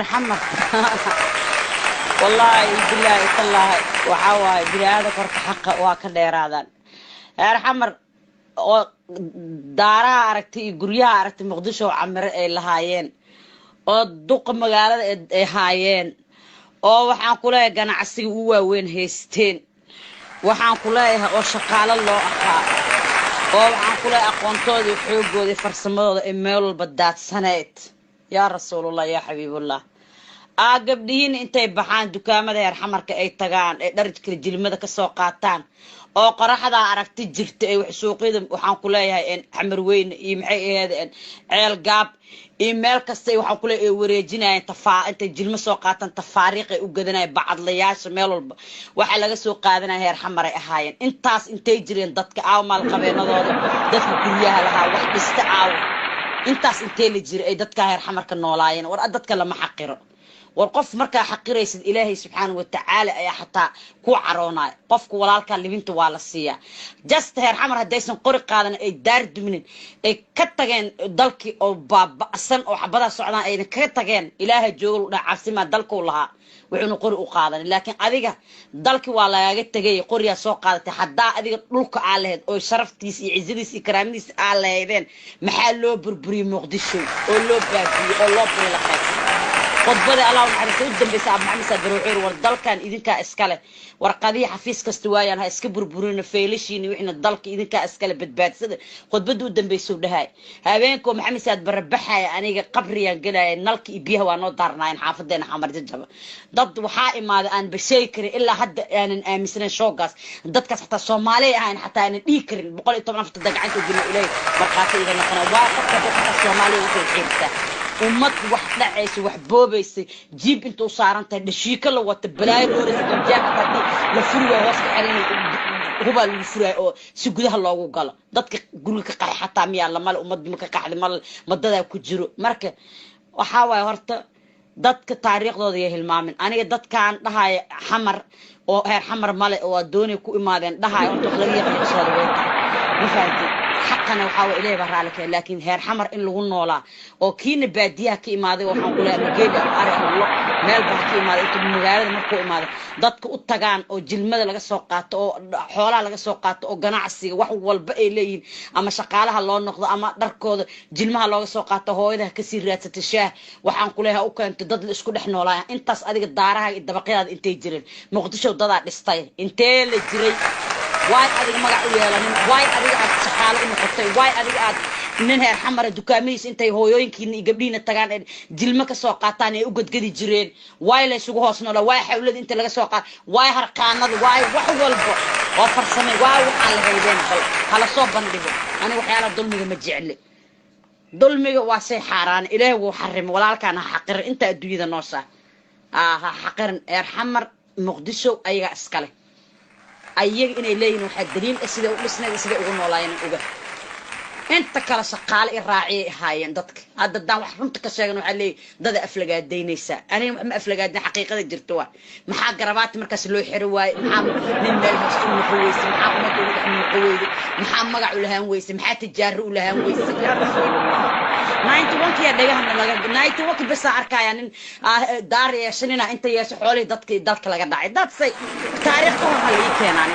محمد والله بالله الله وحاوى بلاد كرت حق واكدير هذا يا حمر دارا aragtay guryaha aragtay muqdisho camir ay lahaayeen oo duq magaalada ay haayeen oo waxaan ku leeyahay ganacsiga u waaweyn haysteen waxaan ku leeyahay oo shaqaale loo ahaa oo waxaan ku leeyahay aqoontooda xoogooda farsamadooda ee meel walba daadsaneed yaa rasuulullah yaa xabiibullah gabdhihiin intay baxaan dukaamada heer xamarka ay tagaan ee dharka jilmada ka soo qaataan oo qoraxda aragti jirta ay wax suuqyada waxaan ku leeyahay in xamar weyn iyo maxay ahaydeen ceel gaab email kasta waxaan ku leeyahay wareejinayaan intay jilmo soo qaataan tafaariiq ay u gadanay bacadlayaasha meel walba waxa laga soo qaadanaa heer xamar ay ahaayeen intaas intay jireen dadka maal qabeenadooda dadka guryaha lahaa wax dhista intaas intee la jiray ay dadka heer xamarka noolaayeen war dadka lama xaqiro warqof marka xaqiraysid ilaahay subhanahu wa ta'ala ay xataa ku caroonay qofku walaalka libinta waa la siiya just heer xamar hadaysan qori qaadan ay daar duminin ay ka tageen dalkii oo baaba'san oo xabada socdaan ay ka tageen ilaahay joogo cabsima dalku lahaa wuxuu qori u qaadan laakiin adiga dalkii waa lagaga tagay qoriya soo qaadatay hadaa adiga dhulka aan lahayd oo sharaftiisa iyo ciidadiisa iyo karaamadiisa aan lahaydeen maxaa loo burburiyay muqdisho oo loo baabiyay oo loo buri la qeybay qodbada Allah naxariisto u dambaysa Maxamed Sadruuxir war dalkan idinka iskale warqadii xafiis kasta waayaan ha iska burburina feelishiin wixna dalka idinka iskale badbaadsada qodbada u dambayso dhahay habeenko Maxamed Saad barabaxay aniga qabriyaan galay nalka biyaha waa noo daarnaayeen xaafadeena xamar jajaba dad waxa imaada aan bashay karin ilaa hadda aanan aaminsan shoogaas dadkaas xataa Soomaali ahaan xataa aan dhigi karin 114 gacanta jilmo ilaa marqaati iga noqon waa dadka Soomaali u xiirta ummad wax dhacayso wax boobaysa jiib intuu saarantay dhashiika la wata balaay dooraysa jaaqadi la furiyo hoos ka xiran huba la furiyo oo si gudaha loogu galo dadka guriga ka qaxay xataa miya la mal ummad ma ka qaxday mal madada ku jiro marka waxa way horta dadka taariikhdooda ay hilmaamin aniga dadkaan dhahay xamar oo heer xamar male oo doonay ku imaadeen dhahay oo laga yaqaan soo dhaweeyay ma fahanti حقنا وحاول إليه برالك لكن هير حمر إن لغون نولا أو كين باديها كي ماذا وحن قولها مجيلة أو أرح الله مال بحكي ماذا إنتو بمجالة مركو ماذا ضدك أتقان أو جلمة لغا سوقات أو حولا لغا سوقات أو قناعسي وحو والبقي لين أما شقالها الله نقضى أما دركو جلمها لغا سوقات هو إذا كسير راتة الشاه وحن قولها أوكا أنت ضد الاسكو نحن ولا إنتاس أديك الدارها إدبقيها إنتي جرين مقدشو ضدها الستايل إنتي اللي جري واي أديك مقع ويالانين واي أديك شقالة إنه قطي واي أديك من هير حمر دكاميس انتي هويوين كيني قبلين التقان جلمك سوقاتاني اوقد قدي جرين واي لا يسوق هوسنولا واي حولد انت لغا سوقات واي هرقاناد واي wax walbo oo farsamay waay waxa la heydeen kala soo bandhigo ani waxyaala dulmiga ma jecli dulmiga waa say xaraan ilaahay wuu xarim walaalkana xaqir inta adduunyada noosa xaqirin heer xamar muqdisho ayaga iskale ayaga inay leeyihiin waxa daliil sida u dhisnay sida ugu noolaayeen uga انت كلا شقال راعي هاين ددك هذا دان wax runta ka sheegan waxa leey dad aflagaadeynaysa ani ma aflagaadin xaqiiqada jirto maxaa garabaat markaas loo xiri waay maxaa nin meel hoostu noqoyay maxaa uma noqoyay maxaa magac u lahaan weysay maxaa tijaar u lahaan weysay ya rasuulullah 91 kiya dhagahan laga 91 bas arkaya nin daar yeeshanina inta yeesho xoolay dadka laga dhacay dad say taariikhda waxa la keenay